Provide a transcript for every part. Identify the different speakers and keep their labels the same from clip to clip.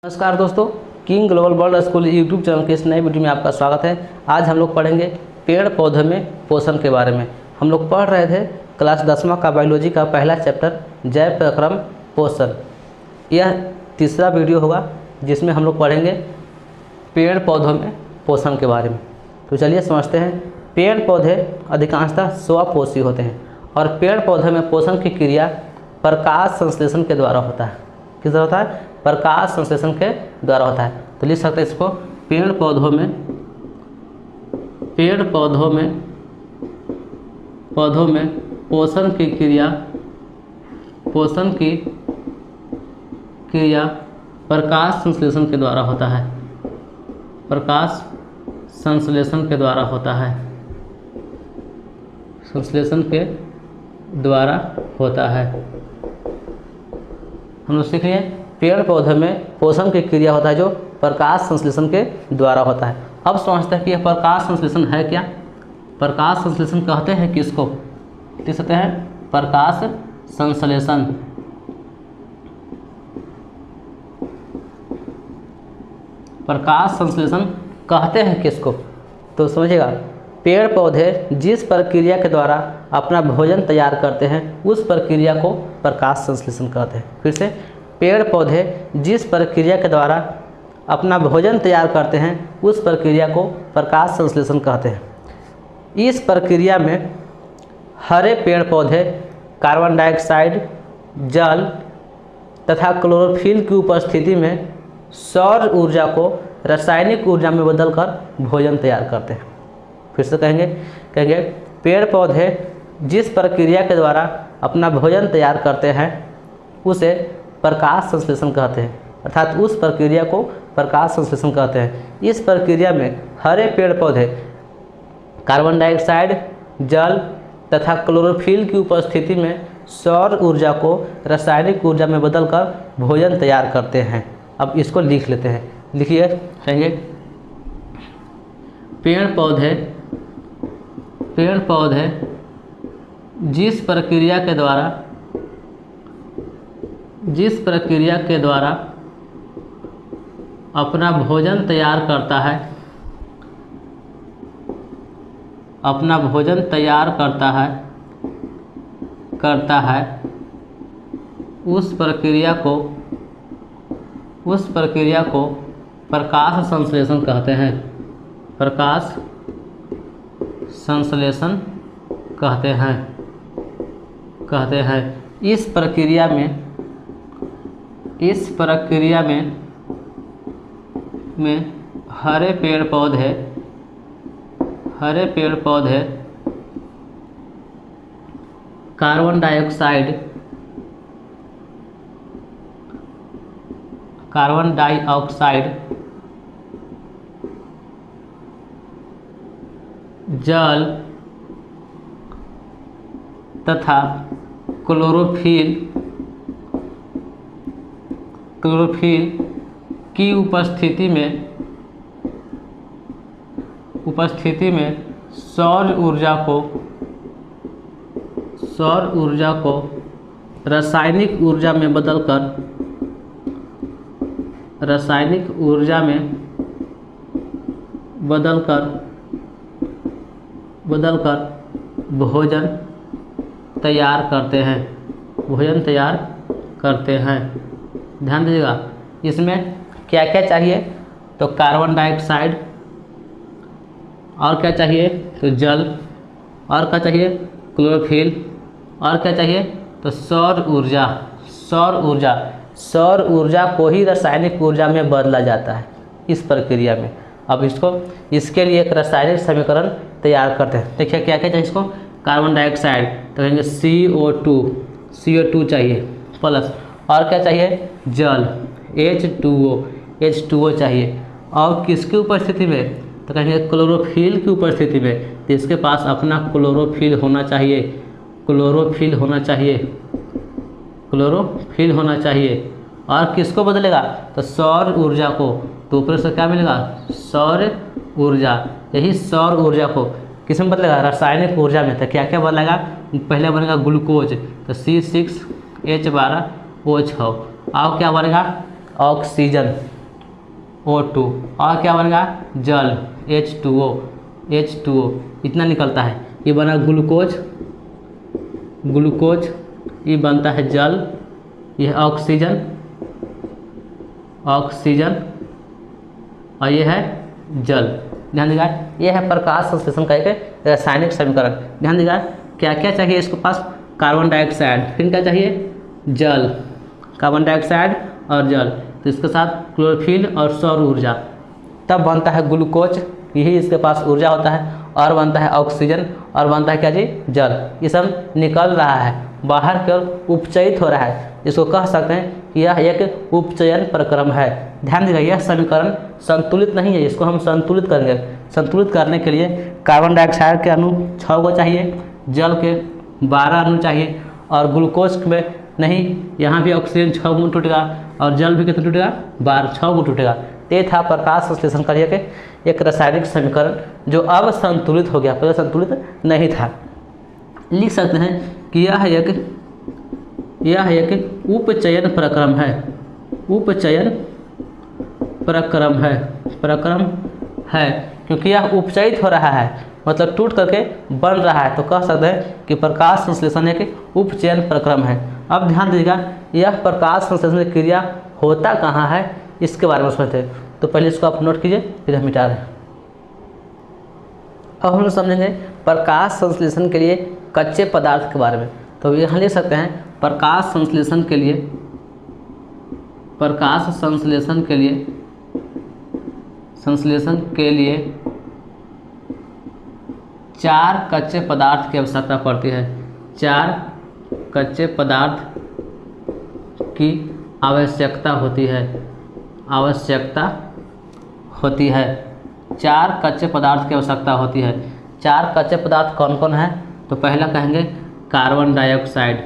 Speaker 1: नमस्कार दोस्तों, king global world school YouTube channel के इस नए वीडियो में आपका स्वागत है। आज हम लोग पढ़ेंगे पेड़ पौधों में पोषण के बारे में। हम लोग पढ़ रहे थे क्लास 10वां का बायोलॉजी का पहला चैप्टर जैव प्रक्रम पोषण। यह तीसरा वीडियो होगा जिसमें हम लोग पढ़ेंगे पेड़ पौधों में पोषण के बारे में। तो चलिए समझते हैं। पेड़ पौधे अधिकांशतः स्वपोषी होते हैं और पेड़ पौधे में पोषण की क्रिया प्रकाश संश्लेषण के द्वारा होता है। किस तरह होता है? प्रकाश संश्लेषण के द्वारा होता है। तो लिख सकते हैं इसको, पेड़ पौधों में पोषण की क्रिया प्रकाश संश्लेषण के द्वारा होता है। प्रकाश संश्लेषण के द्वारा होता है। संश्लेषण के द्वारा होता है। हम लोग सीख लिए पेड़ पौधे में पोषण की क्रिया होता है जो प्रकाश संश्लेषण के द्वारा होता है। अब समझते हैं कि यह प्रकाश संश्लेषण है क्या। प्रकाश संश्लेषण कहते हैं किसको? लिख सकते हैं प्रकाश संश्लेषण। प्रकाश संश्लेषण कहते हैं किसको? तो समझिएगा, पेड़ पौधे जिस प्रक्रिया के द्वारा अपना भोजन तैयार करते हैं उस प्रक्रिया को प्रकाश संश्लेषण कहते हैं। फिर से, पेड़ पौधे जिस प्रक्रिया के द्वारा अपना भोजन तैयार करते हैं उस प्रक्रिया को प्रकाश संश्लेषण कहते हैं। इस प्रक्रिया में हरे पेड़ पौधे कार्बन डाइऑक्साइड, जल तथा क्लोरोफिल की उपस्थिति में सौर ऊर्जा को रासायनिक ऊर्जा में बदलकर भोजन तैयार करते हैं। फिर से कहेंगे पेड़ पौधे जिस प्रक्रिया के द्वारा अपना भोजन तैयार करते हैं उसे प्रकाश संश्लेषण कहते हैं, अर्थात उस प्रक्रिया को प्रकाश संश्लेषण कहते हैं। इस प्रक्रिया में हरे पेड़ पौधे कार्बन डाइऑक्साइड, जल तथा क्लोरोफिल की उपस्थिति में सौर ऊर्जा को रासायनिक ऊर्जा में बदलकर भोजन तैयार करते हैं। अब इसको लिख लेते हैं। लिखिए, कहेंगे पेड़ पौधे जिस प्रक्रिया के द्वारा अपना भोजन तैयार करता है उस प्रक्रिया को प्रकाश संश्लेषण कहते हैं। प्रकाश संश्लेषण कहते हैं। इस प्रक्रिया में हरे पेड़ पौधे कार्बन डाइऑक्साइड, जल तथा क्लोरोफिल की उपस्थिति में सौर ऊर्जा को रासायनिक ऊर्जा में बदलकर भोजन तैयार करते हैं। ध्यान दीजिएगा, इसमें क्या क्या चाहिए? तो कार्बन डाइऑक्साइड, और क्या चाहिए? तो जल, और क्या चाहिए? क्लोरोफिल, और क्या चाहिए? तो सौर ऊर्जा को ही रासायनिक ऊर्जा में बदला जाता है इस प्रक्रिया में। अब इसके लिए एक रासायनिक समीकरण तैयार करते हैं। देखिए क्या क्या चाहिए इसको? कार्बन डाइऑक्साइड तो कहेंगे CO2 चाहिए प्लस, और क्या चाहिए? जल H2O चाहिए, और किसकी उपस्थिति में? तो कहेंगे क्लोरोफिल की उपस्थिति में। तो इसके पास अपना क्लोरोफिल होना चाहिए। और किसको बदलेगा? तो सौर ऊर्जा को। तो ऊपर से क्या मिलेगा? सौर ऊर्जा। यही सौर ऊर्जा को किस में बदलेगा? रासायनिक ऊर्जा में। तो क्या क्या बदलेगा? पहले बनेगा ग्लूकोज, तो C6H12O6। और क्या बनेगा? ऑक्सीजन। O2 और क्या बनेगा जल H2O इतना निकलता है। ये बना ग्लूकोज, ये बनता है जल, ये ऑक्सीजन और ये है जल। ध्यान देगा ये है प्रकाश संश्लेषण का एक रासायनिक समीकरण। ध्यान देगा क्या क्या चाहिए इसके पास, कार्बन डाइऑक्साइड, फिर क्या चाहिए जल, कार्बन डाइऑक्साइड और जल, तो इसके साथ क्लोरोफिल और सौर ऊर्जा, तब बनता है ग्लूकोज, यही इसके पास ऊर्जा होता है, और बनता है ऑक्सीजन और बनता है क्या जी जल। ये सब निकल रहा है बाहर की ओर, उपचयित हो रहा है। इसको कह सकते हैं कि यह एक उपचयन प्रक्रम है। ध्यान दीजिए यह समीकरण संतुलित नहीं है, इसको हम संतुलित करेंगे। संतुलित करने के लिए कार्बन डाइऑक्साइड के अणु 6 को चाहिए, जल के 12 अणु चाहिए, और ग्लूकोज में नहीं, यहाँ भी ऑक्सीजन 6 गुण टूटेगा और जल भी कितना टूटेगा 6 गुण टूटेगा। ये था प्रकाश संश्लेषण कार्य के एक रासायनिक समीकरण जो अब संतुलित हो गया, पहले संतुलित नहीं था। लिख सकते हैं कि यह एक उपचयन प्रक्रम है, क्योंकि यह उपचयित हो रहा है, मतलब टूट करके बन रहा है, तो कह सकते हैं कि प्रकाश संश्लेषण एक उपचयन प्रक्रम है। अब ध्यान दीजिएगा यह प्रकाश संश्लेषण क्रिया होता कहाँ है इसके बारे में समझते हैं। तो पहले इसको आप नोट कीजिए, फिर हम मिटा रहे हैं। अब हम लोग समझेंगे प्रकाश संश्लेषण के लिए कच्चे पदार्थ के बारे में। तो यहाँ लिख सकते हैं प्रकाश संश्लेषण के लिए 4 कच्चे पदार्थ की आवश्यकता पड़ती है। 4 कच्चे पदार्थ की आवश्यकता होती है। 4 कच्चे पदार्थ की आवश्यकता होती है। 4 कच्चे पदार्थ कौन कौन है? तो पहला कहेंगे कार्बन डाइऑक्साइड,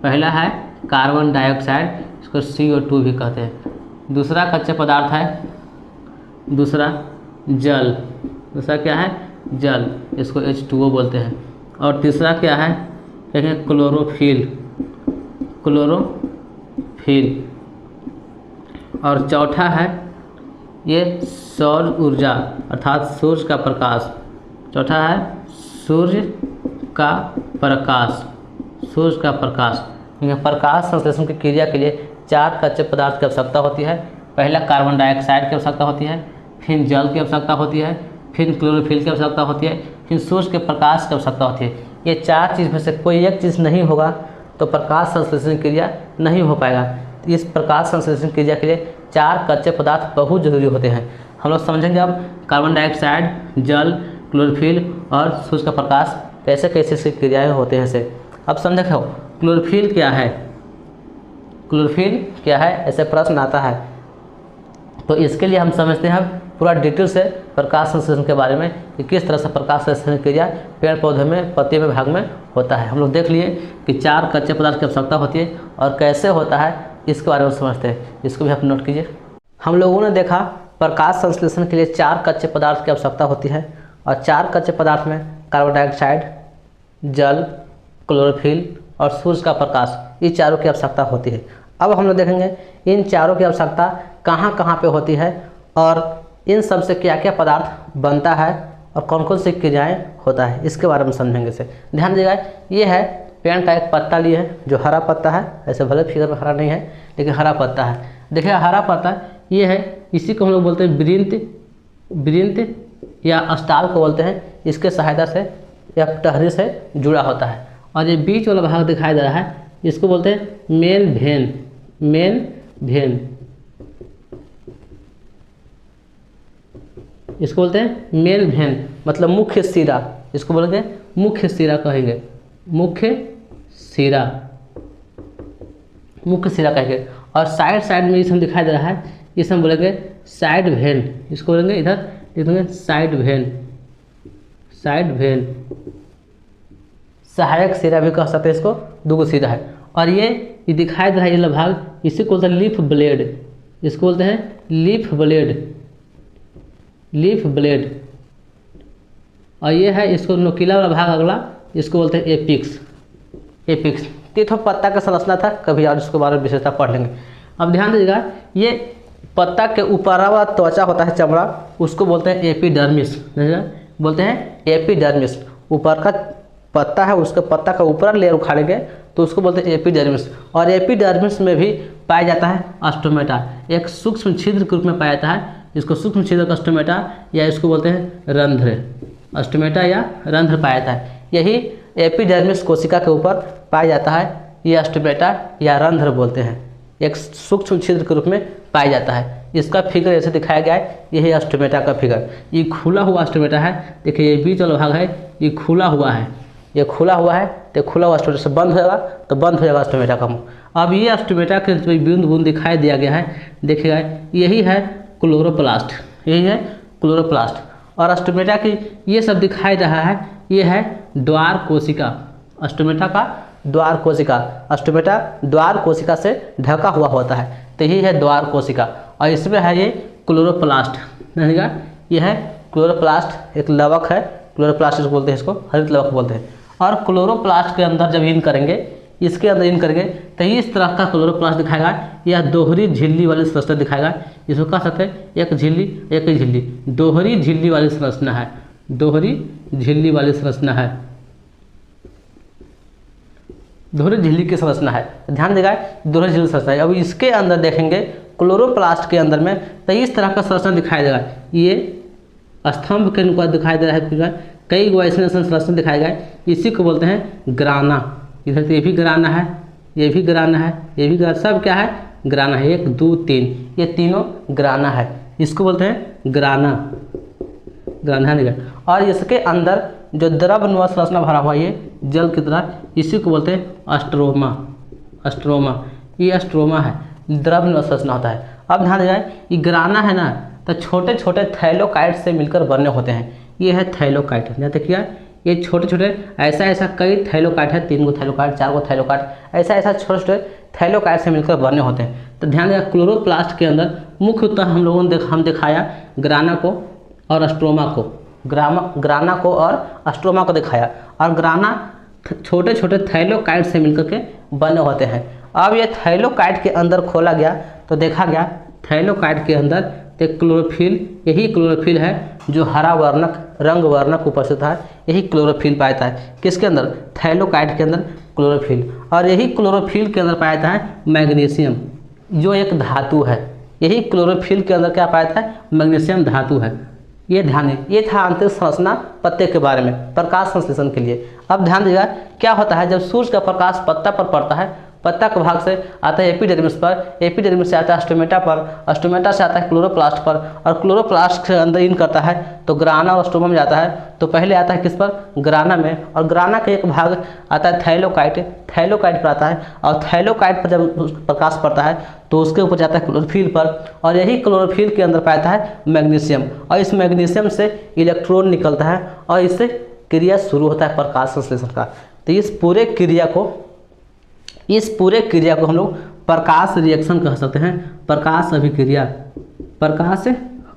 Speaker 1: पहला है कार्बन डाइऑक्साइड, इसको CO2 भी कहते हैं। दूसरा कच्चे पदार्थ है जल, दूसरा क्या है जल, इसको H2O बोलते हैं। और तीसरा क्या है कहेंगे क्लोरोफिल, और चौथा है ये सौर ऊर्जा अर्थात सूर्य का प्रकाश। चौथा है सूर्य का प्रकाश। प्रकाश संश्लेषण की क्रिया के लिए 4 कच्चे पदार्थ की आवश्यकता होती है। पहला कार्बन डाइऑक्साइड की आवश्यकता होती है, फिर जल की आवश्यकता होती है, फिर क्लोरोफिल की आवश्यकता होती है, फिर सूर्य के प्रकाश की आवश्यकता होती है। ये 4 चीज़ में से कोई एक चीज़ नहीं होगा तो प्रकाश संश्लेषण क्रिया नहीं हो पाएगा। इस प्रकाश संश्लेषण क्रिया के लिए 4 कच्चे पदार्थ बहुत जरूरी होते हैं। हम लोग समझेंगे अब कार्बन डाइऑक्साइड, जल, क्लोरोफिल और सूर्य का प्रकाश कैसे कैसे से क्रियाएँ होते हैं से। अब समझे हो क्लोरोफिल क्या है ऐसे प्रश्न आता है, तो इसके लिए हम समझते हैं पूरा डिटेल से प्रकाश संश्लेषण के बारे में कि किस तरह से प्रकाश संश्लेषण क्रिया पेड़ पौधे में पत्ती में भाग में होता है। हम लोग देख लिए कि 4 कच्चे पदार्थ की आवश्यकता होती है और कैसे होता है इसके बारे में समझते हैं। इसको भी आप नोट कीजिए। हम लोगों ने देखा प्रकाश संश्लेषण के लिए 4 कच्चे पदार्थ की आवश्यकता होती है और 4 कच्चे पदार्थ में कार्बन डाइऑक्साइड, जल, क्लोरोफिल और सूर्य का प्रकाश, ये चारों की आवश्यकता होती है। अब हम लोग देखेंगे इन चारों की आवश्यकता कहाँ कहाँ पे होती है और इन सब से क्या क्या पदार्थ बनता है और कौन कौन सी क्रियाएँ होता है, इसके बारे में समझेंगे इसे। ध्यान दीजिएगा ये है पेड़ का एक पत्ता लिए है जो हरा पत्ता है, ऐसे भले फिगर में हरा नहीं है लेकिन हरा पत्ता है। देखिए हरा पत्ता ये है, इसी को हम लोग बोलते हैं वृंत या स्टाल को बोलते हैं। इसके सहायता से या टहनी से जुड़ा होता है। और ये बीच वाला भाग दिखाई दे रहा है, इसको बोलते हैं मेन भेन, इसको बोलते हैं मेन भेन, मतलब मुख्य सिरा। इसको बोलेंगे मुख्य सिरा, कहेंगे मुख्य सिरा कहेंगे। और साइड में इसमें दिखाई दे रहा है, इसे हम बोलेंगे साइड भेन। इसको बोलेंगे इधर लिखेंगे साइड भेन। सहायक सिरा भी कह सकते हैं, इसको 2 सिरा है। और ये दिखाई दे रहा है ये भाग, इसी को बोलते हैं लीफ ब्लेड। इसको बोलते हैं लीफ ब्लेड। और ये है इसको नोकीला वाला भाग अगला, इसको बोलते हैं एपिक्स। तो ये तो पत्ता का संरचना था, कभी और इसके बारे में विशेषता पढ़ लेंगे। अब ध्यान दीजिएगा, ये पत्ता के ऊपर वाला त्वचा होता है चमड़ा, उसको बोलते हैं एपिडर्मिस, बोलते हैं एपिडर्मिस। ऊपर का पत्ता है, उसके पत्ता का ऊपर लेयर उखाड़ेंगे तो उसको बोलते हैं एपिडर्मिस। और एपिडर्मिस में भी पाया जाता है ऑस्टोमेटा, एक सूक्ष्म छिद्र के रूप में पाया जाता है, इसको सूक्ष्म छिद्र ऑस्टोमेटा या इसको बोलते हैं रंध्र, ऑस्टोमेटा या रंध्र पाया जाता है। यही एपिडर्मिस कोशिका के ऊपर पाया जाता है, ये ऑस्टोमेटा या रंध्र बोलते हैं, एक सूक्ष्म छिद्र के रूप में पाया जाता है। इसका फिगर ऐसे दिखाया गया है, यही ऑस्टोमेटा का फिगर। ये खुला हुआ ऑस्टोमेटा है, देखिए ये बीच वाला भाग है, ये खुला हुआ है, ये खुला हुआ है, तो खुला हुआ ऑस्टोमेटा से बंद होगा तो बंद हो जाएगा ऑस्टोमेटा का मुंह। अब ये ऑस्टोमेटा के बूंद बूंद दिखाई दिया गया है, देखिएगा यही है क्लोरोप्लास्ट, यही है क्लोरोप्लास्ट। और ऑस्टोमेटा की ये सब दिखाई रहा है, ये है द्वार कोशिका, ऑस्टोमेटा का द्वार कोशिका। ऑस्टोमेटा द्वार कोशिका से ढका हुआ होता है, तो यही है द्वार कोशिका। और इसमें है ये क्लोरोप्लास्ट, देखिएगा ये है क्लोरोप्लास्ट, एक लवक है, क्लोरोप्लास्ट बोलते हैं इसको, हरित लवक बोलते हैं। और क्लोरोप्लास्ट के अंदर जब इन करेंगे, इसके अंदर इन करेंगे तो इस तरह का क्लोरोप्लास्ट दिखाएगा, या दोहरी झिल्ली वाली संरचना दिखाएगा। इसको कह सकते हैं एक झिल्ली एक ही झिल्ली, दोहरी झिल्ली वाली संरचना है, दोहरी झिल्ली वाली संरचना है, दोहरी झिल्ली की संरचना है। ध्यान देगा, दोहरी झिल्ली संरचना है। अब इसके अंदर देखेंगे क्लोरोप्लास्ट के अंदर में तो इस तरह का संरचना दिखाई देगा, ये स्तंभ के अनुसार दिखाई दे रहा है, कई वैसे संरचना दिखाया गया है, इसी को बोलते हैं ग्राना। इधर तो ये भी ग्राना है, ये भी ग्राना है, ये भी ग्राना, सब क्या है ग्राना है, 1 2 3, ये तीनों ग्राना है, इसको बोलते हैं ग्राना, ग्राना है। और इसके अंदर जो द्रवनुमा संरचना भरा हुआ ये जल की तरह, इसी को बोलते हैं स्ट्रोमा, स्ट्रोमा, ये स्ट्रोमा है, द्रवनुमा संरचना होता है। अब ध्यान देगा, ये ग्राना है ना, तो छोटे छोटे थैलोकाइट से मिलकर बने होते हैं, ये है थैलोकाइट। ध्यान देखिए, ये छोटे छोटे ऐसा कई थैलोकाइट है, 3 गो थैलोकाइट, 4 गो थैलोकाइट, ऐसा छोटे छोटे थैलोकाइट से मिलकर बने होते हैं। तो ध्यान देगा, क्लोरोप्लास्ट के अंदर मुख्यतः हम लोगों ने दिखाया ग्राना को और स्ट्रोमा को, ग्राना को और स्ट्रोमा को दिखाया। और ग्राना छोटे छोटे थैलोकाइट से मिलकर के बने होते हैं। अब ये थैलोकाइट के अंदर खोला गया तो देखा गया थैलोकाइट के अंदर एक क्लोरोफिल, यही क्लोरोफिल है जो हरा वर्णक रंग वर्णक उपस्थित है, यही क्लोरोफिल पाया जाता है। किसके अंदर? थैलोकाइट के अंदर क्लोरोफिल। और यही क्लोरोफिल के अंदर पाया जाता है मैग्नीशियम, जो एक धातु है। यही क्लोरोफिल के अंदर क्या पाया जाता है? मैग्नीशियम धातु है। ये ध्यान है, ये था आंतरिक संरचना पत्ते के बारे में, प्रकाश संश्लेषण के लिए। अब ध्यान दीजिएगा, क्या होता है जब सूर्य का प्रकाश पत्ता पर पड़ता है, पत्ता के भाग से आता है एपिडर्मिस पर, एपिडर्मिस से आता है स्टोमेटा पर, स्टोमेटा से आता है क्लोरोप्लास्ट पर, और क्लोरोप्लास्ट के अंदर इन करता है तो ग्राना और स्टोमा में जाता है। तो पहले आता है किस पर? ग्राना में, और ग्राना का एक भाग आता है थैलोकाइट, थैलोकाइट पर आता है, और थैलोकाइट पर जब प्रकाश पड़ता है तो उसके ऊपर जाता है क्लोरोफिल पर, और यही क्लोरोफिल के अंदर पाता है मैग्नीशियम, और इस मैग्नीशियम से इलेक्ट्रॉन निकलता है और इससे क्रिया शुरू होता है प्रकाश संश्लेषण का। तो इस पूरे क्रिया को हम लोग प्रकाश रिएक्शन कह सकते हैं, प्रकाश अभिक्रिया, प्रकाश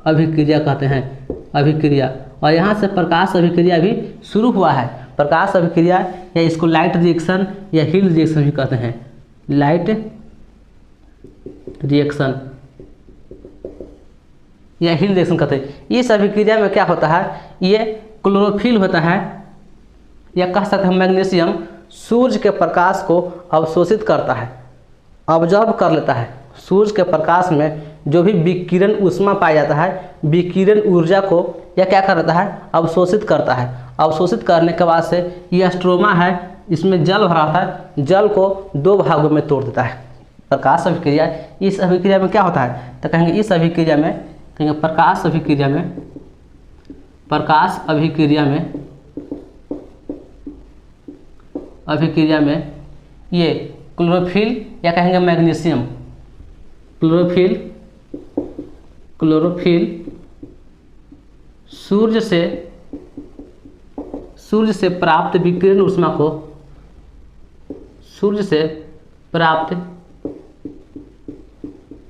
Speaker 1: अभिक्रिया कहते हैं, अभिक्रिया। और यहाँ से प्रकाश अभिक्रिया भी शुरू हुआ है। प्रकाश अभिक्रिया या इसको लाइट रिएक्शन या हीट रिएक्शन भी कहते हैं, लाइट रिएक्शन या हीट रिएक्शन कहते हैं। इस अभिक्रिया में क्या होता है? ये क्लोरोफिल होता है, या कह सकते हैं मैग्नीशियम सूर्य के प्रकाश को अवशोषित करता है, ऑब्जर्व कर लेता है। सूर्य के प्रकाश में जो भी विकिरण ऊष्मा पाया जाता है, विकिरण ऊर्जा को यह क्या कर लेता है? अवशोषित करता है। अवशोषित करने के बाद से यह स्ट्रोमा है, इसमें जल भरा होता है, जल को 2 भागों में तोड़ देता है। प्रकाश अभिक्रिया, इस अभिक्रिया में क्या होता है? तो कहेंगे इस अभिक्रिया में, कहेंगे प्रकाश अभिक्रिया में, प्रकाश अभिक्रिया में ये क्लोरोफिल या कहेंगे मैग्नीशियम, क्लोरोफिल सूर्य से प्राप्त विकिरण ऊष्मा को, सूर्य से प्राप्त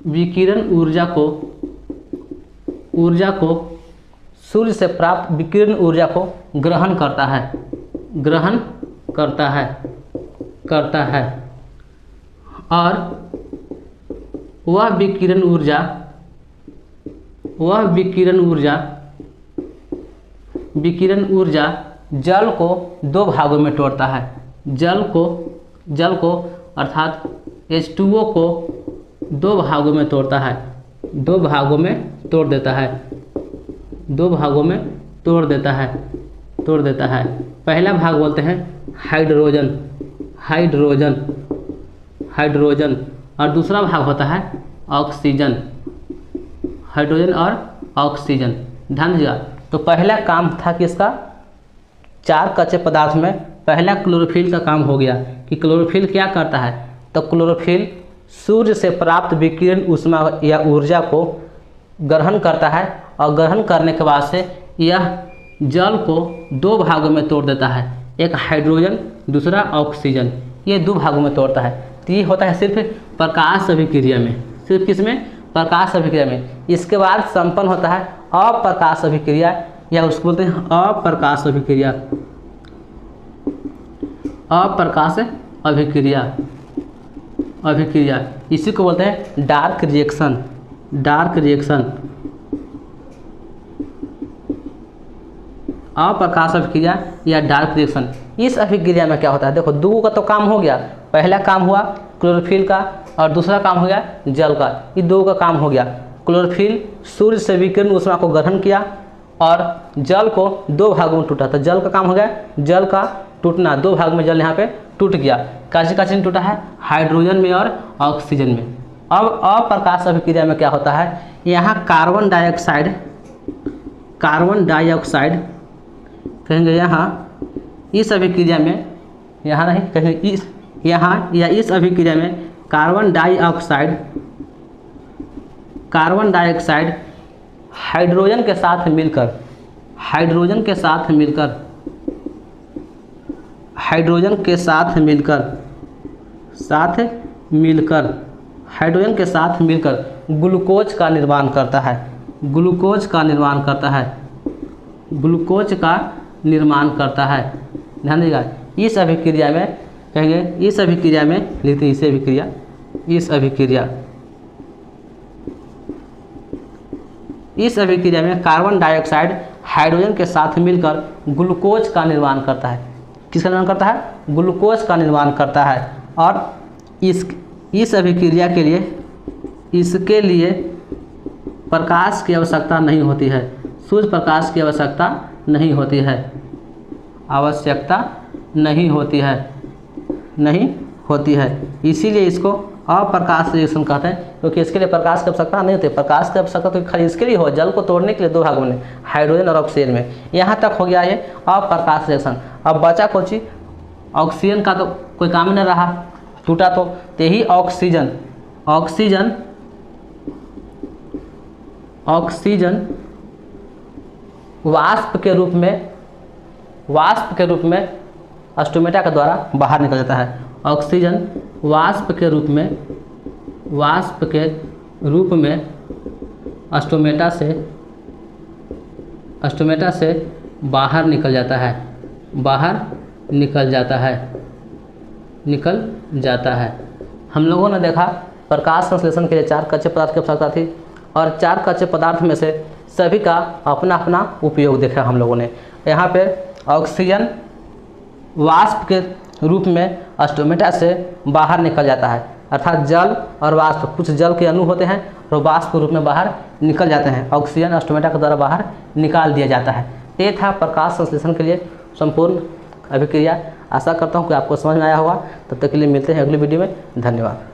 Speaker 1: विकिरण ऊर्जा को सूर्य से प्राप्त विकिरण ऊर्जा को ग्रहण करता है, करता है और वह विकिरण ऊर्जा जल को दो भागों में तोड़ता है। जल को अर्थात H2O को दो भागों में तोड़ता है, दो भागों में तोड़ देता है। पहला भाग बोलते हैं हाइड्रोजन और दूसरा भाग होता है ऑक्सीजन। हाइड्रोजन और ऑक्सीजन, ध्यान दीजिएगा। तो पहला काम था कि इसका 4 कच्चे पदार्थ में पहला क्लोरोफिल का काम हो गया कि क्लोरोफिल क्या करता है। तो क्लोरोफिल सूर्य से प्राप्त विकिरण ऊष्मा या ऊर्जा को ग्रहण करता है और ग्रहण करने के बाद से यह जल को दो भागों में तोड़ देता है, एक हाइड्रोजन दूसरा ऑक्सीजन, ये दो भागों में तोड़ता है। तो ये होता है सिर्फ प्रकाश अभिक्रिया में, सिर्फ किसमें? प्रकाश अभिक्रिया में। इसके बाद संपन्न होता है अप्रकाश अभिक्रिया या उसको बोलते हैं अप्रकाश अभिक्रिया, इसी को बोलते हैं डार्क रिएक्शन। अप्रकाश अभिक्रिया या डार्क रिएक्शन। इस अभिक्रिया में क्या होता है? देखो, दो का तो काम हो गया, पहला काम हुआ क्लोरोफिल का और दूसरा काम हो गया जल का। ये दो का काम हो गया। क्लोरोफिल सूर्य से विकिरण ऊष्मा को ग्रहण किया और जल को दो भागों में टूटा। तो जल का काम हो गया, जल का टूटना, दो भाग में जल यहाँ पे टूट गया। काची टूटा है? हाइड्रोजन में और ऑक्सीजन में। अब अप्रकाश अभिक्रिया में क्या होता है? यहाँ कार्बन डाइऑक्साइड कहेंगे, यहाँ इस अभिक्रिया में, यहाँ नहीं कहेंगे यहाँ या इस अभिक्रिया में कार्बन डाइऑक्साइड हाइड्रोजन के साथ मिलकर हाइड्रोजन के साथ मिलकर ग्लूकोज का निर्माण करता है। ध्यान दीजिएगा। इस अभिक्रिया में कहेंगे, इस अभिक्रिया में लिखते हैं इस अभिक्रिया में कार्बन डाइऑक्साइड हाइड्रोजन के साथ मिलकर ग्लूकोज का निर्माण करता है। किसका निर्माण करता है? ग्लूकोज का निर्माण करता है। और इस अभिक्रिया के लिए इसके लिए प्रकाश की आवश्यकता नहीं होती है, सूर्य प्रकाश की आवश्यकता नहीं होती है। इसीलिए इसको अप्रकाश रिएक्शन कहते हैं, क्योंकि इसके लिए प्रकाश की आवश्यकता नहीं होती। प्रकाश की आवश्यकता तो खाली इसके लिए हो, जल को तोड़ने के लिए दो भागों में, हाइड्रोजन और ऑक्सीजन में। यहाँ तक हो गया ये अप्रकाश रिएक्शन। अब बचा कौन सी? ऑक्सीजन का तो कोई काम नहीं रहा, टूटा तो यही ऑक्सीजन वाष्प के रूप में स्टोमेटा के द्वारा बाहर निकल जाता है। ऑक्सीजन वाष्प के रूप में स्टोमेटा से बाहर निकल जाता है। हम लोगों ने देखा प्रकाश संश्लेषण के लिए 4 कच्चे पदार्थ की आवश्यकता थी और 4 कच्चे पदार्थ में से सभी का अपना अपना उपयोग देखा हम लोगों ने। यहाँ पे ऑक्सीजन वाष्प के रूप में स्टोमेटा से बाहर निकल जाता है, अर्थात जल और वाष्प, कुछ जल के अणु होते हैं और वाष्प के रूप में बाहर निकल जाते हैं। ऑक्सीजन स्टोमेटा के द्वारा बाहर निकाल दिया जाता है। ये था प्रकाश संश्लेषण के लिए संपूर्ण अभिक्रिया। आशा करता हूँ कि आपको समझ में आया होगा। तब तक के लिए मिलते हैं अगली वीडियो में। धन्यवाद।